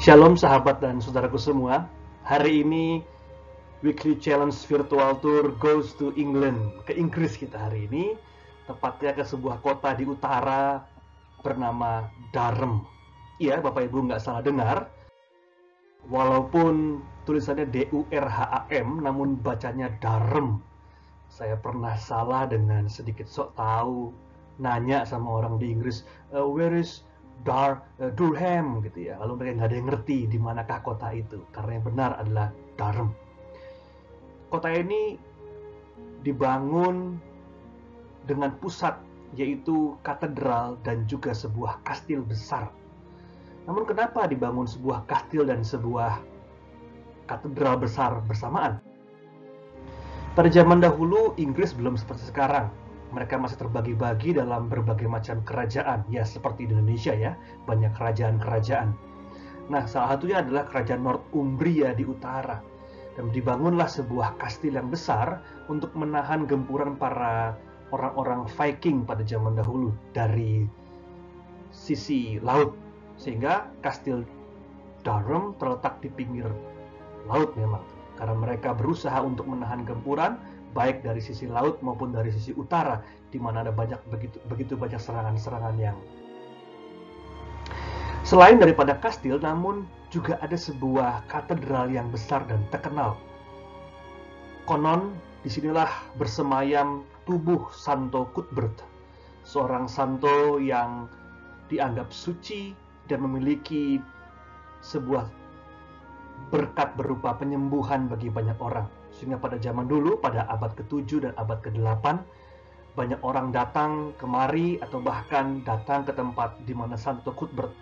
Shalom sahabat dan saudaraku semua. Hari ini Weekly Challenge Virtual Tour goes to England. Ke Inggris kita hari ini. Tepatnya ke sebuah kota di utara bernama Durham. Iya, Bapak Ibu nggak salah dengar. Walaupun tulisannya D-U-R-H-A-M, namun bacanya Durham. Saya pernah salah dengan sedikit sok tahu. Nanya sama orang di Inggris, where is Durham gitu ya. Lalu mereka nggak ada yang ngerti di manakah kota itu, karena yang benar adalah Durham. Kota ini dibangun dengan pusat yaitu katedral dan juga sebuah kastil besar. Namun kenapa dibangun sebuah kastil dan sebuah katedral besar bersamaan? Pada zaman dahulu Inggris belum seperti sekarang. Mereka masih terbagi-bagi dalam berbagai macam kerajaan, ya seperti di Indonesia ya, banyak kerajaan-kerajaan. Nah, salah satunya adalah kerajaan Northumbria di utara. Dan dibangunlah sebuah kastil yang besar untuk menahan gempuran para orang-orang Viking pada zaman dahulu dari sisi laut. Sehingga kastil Durham terletak di pinggir laut memang. Karena mereka berusaha untuk menahan gempuran, baik dari sisi laut maupun dari sisi utara, di mana ada begitu banyak serangan-serangan yang selain daripada kastil, namun juga ada sebuah katedral yang besar dan terkenal. Konon disinilah bersemayam tubuh Santo Cuthbert, seorang santo yang dianggap suci dan memiliki sebuah berkat berupa penyembuhan bagi banyak orang. Sehingga pada zaman dulu, pada abad ke-7 dan abad ke-8, banyak orang datang kemari atau bahkan datang ke tempat di mana Santo Cuthbert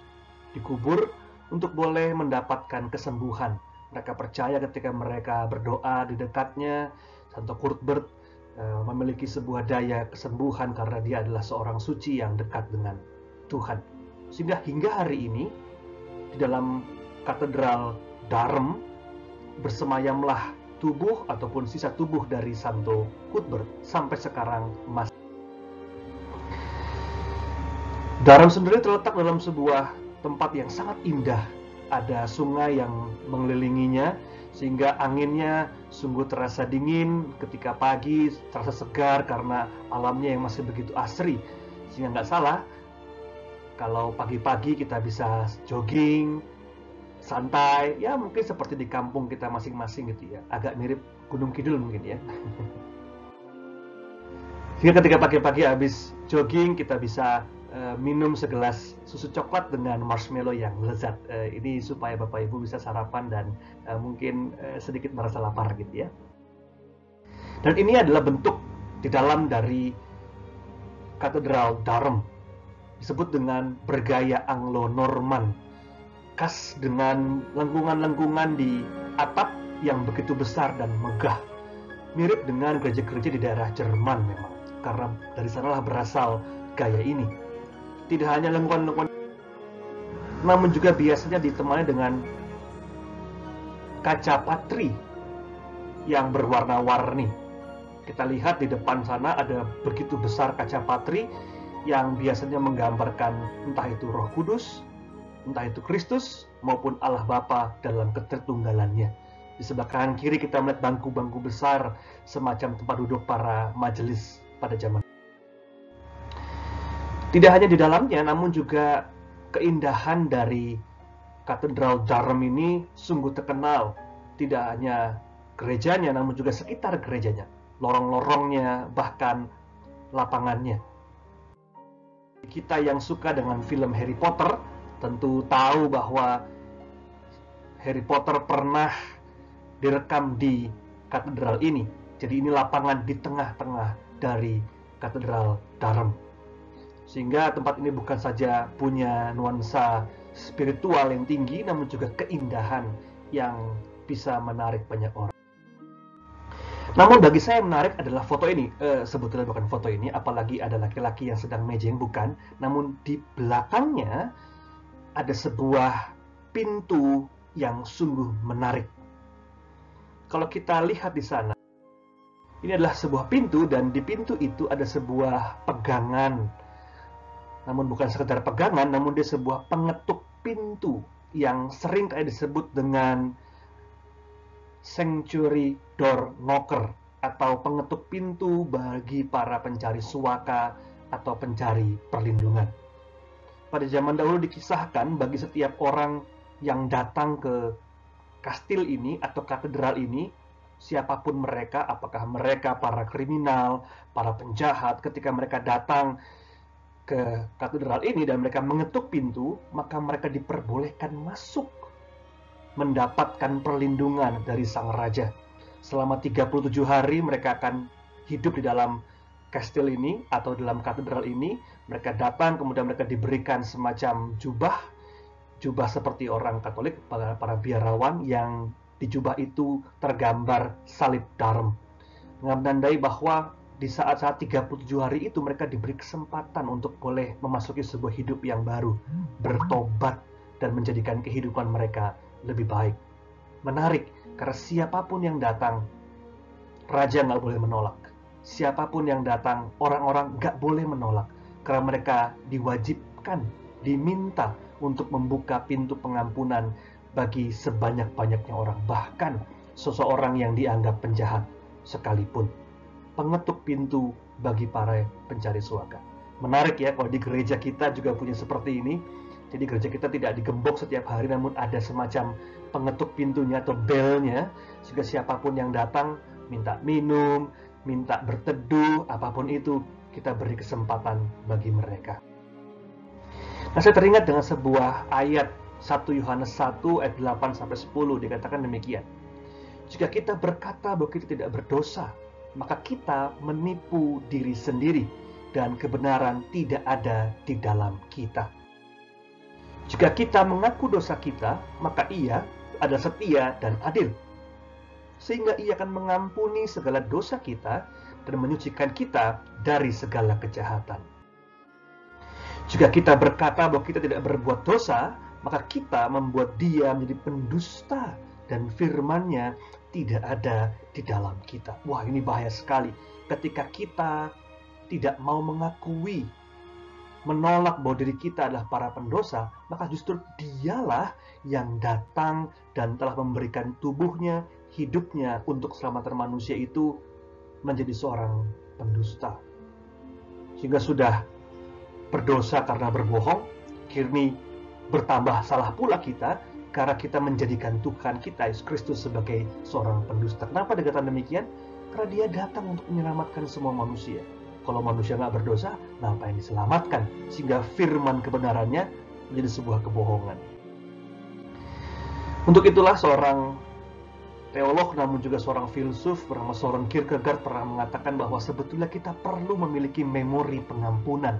dikubur untuk boleh mendapatkan kesembuhan. Mereka percaya ketika mereka berdoa di dekatnya, Santo Cuthbert memiliki sebuah daya kesembuhan karena dia adalah seorang suci yang dekat dengan Tuhan. Sehingga hingga hari ini, di dalam katedral Durham, bersemayamlah tubuh ataupun sisa tubuh dari Santo Cuthbert sampai sekarang masih. Durham sendiri terletak dalam sebuah tempat yang sangat indah. Ada sungai yang mengelilinginya sehingga anginnya sungguh terasa dingin ketika pagi, terasa segar karena alamnya yang masih begitu asri. Sehingga nggak salah kalau pagi-pagi kita bisa jogging, santai, ya mungkin seperti di kampung kita masing-masing gitu ya. Agak mirip Gunung Kidul mungkin ya. Sehingga ketika pagi-pagi habis jogging, kita bisa minum segelas susu coklat dengan marshmallow yang lezat. Ini supaya Bapak Ibu bisa sarapan dan mungkin sedikit merasa lapar gitu ya. Dan ini adalah bentuk di dalam dari katedral Durham. Disebut dengan bergaya Anglo-Norman. Khas dengan lengkungan-lengkungan di atap yang begitu besar dan megah. Mirip dengan gereja-gereja di daerah Jerman memang, karena dari sanalah berasal gaya ini. Tidak hanya lengkungan-lengkungan, namun juga biasanya ditemani dengan kaca patri yang berwarna-warni. Kita lihat di depan sana ada begitu besar kaca patri yang biasanya menggambarkan entah itu Roh Kudus, entah itu Kristus maupun Allah Bapa dalam ketertunggalannya. Di sebelah kanan kiri kita melihat bangku-bangku besar semacam tempat duduk para majelis pada zaman. Tidak hanya di dalamnya, namun juga keindahan dari katedral Durham ini sungguh terkenal. Tidak hanya gerejanya, namun juga sekitar gerejanya, lorong-lorongnya, bahkan lapangannya. Kita yang suka dengan film Harry Potter tentu tahu bahwa Harry Potter pernah direkam di katedral ini. Jadi ini lapangan di tengah-tengah dari katedral Durham. Sehingga tempat ini bukan saja punya nuansa spiritual yang tinggi, namun juga keindahan yang bisa menarik banyak orang. Namun bagi saya yang menarik adalah foto ini. Sebetulnya bukan foto ini, apalagi ada laki-laki yang sedang mejeng, bukan. Namun di belakangnya ada sebuah pintu yang sungguh menarik. Kalau kita lihat di sana, ini adalah sebuah pintu dan di pintu itu ada sebuah pegangan. Namun bukan sekedar pegangan, namun dia sebuah pengetuk pintu yang sering kayak disebut dengan sanctuary door knocker atau pengetuk pintu bagi para pencari suaka atau pencari perlindungan. Pada zaman dahulu dikisahkan bagi setiap orang yang datang ke kastil ini atau katedral ini, siapapun mereka, apakah mereka para kriminal, para penjahat, ketika mereka datang ke katedral ini dan mereka mengetuk pintu, maka mereka diperbolehkan masuk mendapatkan perlindungan dari sang raja. Selama 37 hari mereka akan hidup di dalam kastil ini atau dalam katedral ini. Mereka datang, kemudian mereka diberikan semacam jubah seperti orang Katolik, para biarawan, yang di jubah itu tergambar salib Dharma, menandai bahwa di saat-saat 37 hari itu mereka diberi kesempatan untuk boleh memasuki sebuah hidup yang baru, bertobat dan menjadikan kehidupan mereka lebih baik. Menarik, karena siapapun yang datang, raja nggak boleh menolak. Siapapun yang datang, orang-orang nggak boleh menolak, karena mereka diwajibkan, diminta untuk membuka pintu pengampunan bagi sebanyak-banyaknya orang, bahkan seseorang yang dianggap penjahat sekalipun. Pengetuk pintu bagi para pencari suaka. Menarik ya, kalau di gereja kita juga punya seperti ini. Jadi gereja kita tidak digembok setiap hari, namun ada semacam pengetuk pintunya atau belnya, sehingga siapapun yang datang, minta minum, minta berteduh, apapun itu, kita beri kesempatan bagi mereka. Nah, saya teringat dengan sebuah ayat 1 Yohanes 1 ayat 8-10, dikatakan demikian. Jika kita berkata bahwa kita tidak berdosa, maka kita menipu diri sendiri dan kebenaran tidak ada di dalam kita. Jika kita mengaku dosa kita, maka Ia adalah setia dan adil, sehingga Ia akan mengampuni segala dosa kita dan menyucikan kita dari segala kejahatan. Jika kita berkata bahwa kita tidak berbuat dosa, maka kita membuat Dia menjadi pendusta dan firman-Nya tidak ada di dalam kita. Wah, ini bahaya sekali. Ketika kita tidak mau mengakui, menolak bahwa diri kita adalah para pendosa, maka justru Dialah yang datang dan telah memberikan tubuhnya, hidupnya untuk keselamatan manusia itu menjadi seorang pendusta. Sehingga sudah berdosa karena berbohong, kini bertambah salah pula kita karena kita menjadikan Tuhan kita, Yesus Kristus, sebagai seorang pendusta. Kenapa dikatakan demikian? Karena Dia datang untuk menyelamatkan semua manusia. Kalau manusia nggak berdosa, nah apa yang diselamatkan? Sehingga firman kebenarannya menjadi sebuah kebohongan. Untuk itulah seorang teolog, namun juga seorang filsuf bernama Søren Kierkegaard pernah mengatakan bahwa sebetulnya kita perlu memiliki memori pengampunan.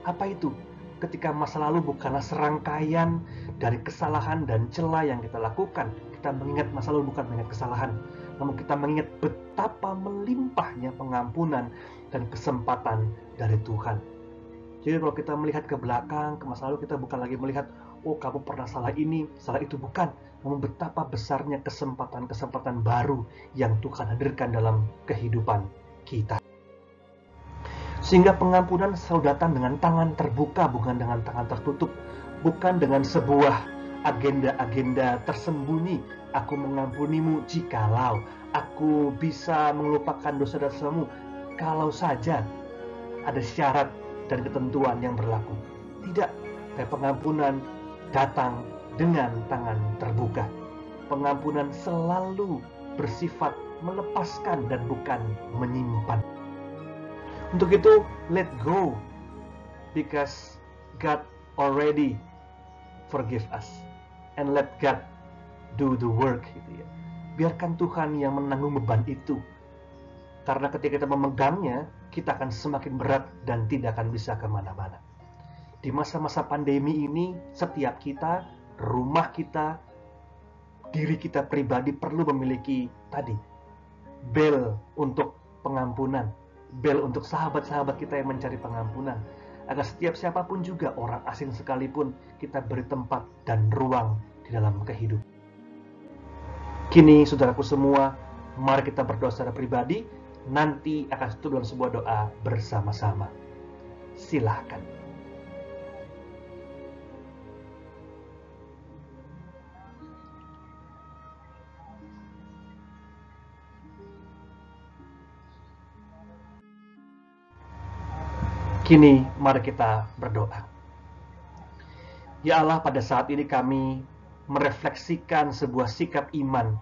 Apa itu? Ketika masa lalu bukanlah serangkaian dari kesalahan dan celah yang kita lakukan. Kita mengingat masa lalu bukan mengingat kesalahan, namun kita mengingat betapa melimpahnya pengampunan dan kesempatan dari Tuhan. Jadi kalau kita melihat ke belakang, ke masa lalu, kita bukan lagi melihat, oh kamu pernah salah ini, salah itu, bukan. Namun betapa besarnya kesempatan-kesempatan baru yang Tuhan hadirkan dalam kehidupan kita. Sehingga pengampunan selalu datang dengan tangan terbuka, bukan dengan tangan tertutup. Bukan dengan sebuah agenda-agenda tersembunyi. Aku mengampunimu jikalau aku bisa melupakan dosa-dosamu, kalau saja ada syarat dan ketentuan yang berlaku. Tidak, pengampunan datang dengan tangan terbuka. Pengampunan selalu bersifat melepaskan dan bukan menyimpan. Untuk itu, let go, because God already forgive us, and let God do the work. Gitu ya. Biarkan Tuhan yang menanggung beban itu, karena ketika kita memegangnya, kita akan semakin berat dan tidak akan bisa kemana-mana. Di masa-masa pandemi ini, setiap kita, rumah kita, diri kita pribadi perlu memiliki tadi bel untuk pengampunan, bel untuk sahabat-sahabat kita yang mencari pengampunan, agar setiap siapapun juga, orang asing sekalipun, kita beri tempat dan ruang di dalam kehidupan. Kini, saudaraku semua, mari kita berdoa secara pribadi, nanti akan tutup dalam sebuah doa bersama-sama. Silahkan. Kini mari kita berdoa. Ya Allah, pada saat ini kami merefleksikan sebuah sikap iman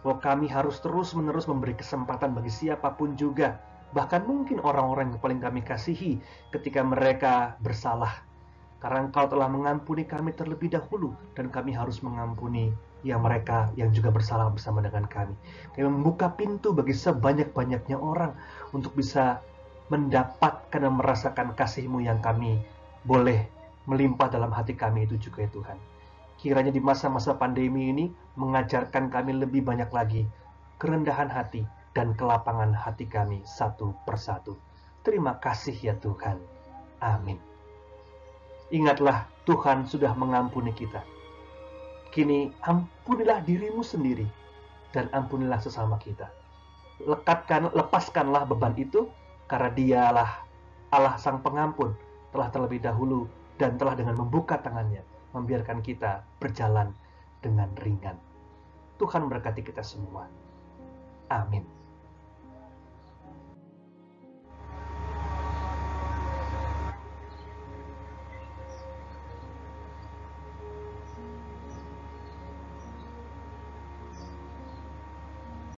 bahwa kami harus terus-menerus memberi kesempatan bagi siapapun juga, bahkan mungkin orang-orang yang paling kami kasihi ketika mereka bersalah. Karena Engkau telah mengampuni kami terlebih dahulu, dan kami harus mengampuni mereka yang juga bersalah bersama dengan kami. Kami membuka pintu bagi sebanyak-banyaknya orang untuk bisa mendapatkan dan merasakan kasih-Mu yang kami boleh melimpah dalam hati kami itu juga ya Tuhan. Kiranya di masa-masa pandemi ini mengajarkan kami lebih banyak lagi kerendahan hati dan kelapangan hati kami satu persatu. Terima kasih ya Tuhan. Amin. Ingatlah, Tuhan sudah mengampuni kita. Kini ampunilah dirimu sendiri dan ampunilah sesama kita. Lepaskanlah beban itu, karena Dialah Allah Sang Pengampun telah terlebih dahulu dan telah dengan membuka tangannya membiarkan kita berjalan dengan ringan. Tuhan memberkati kita semua. Amin.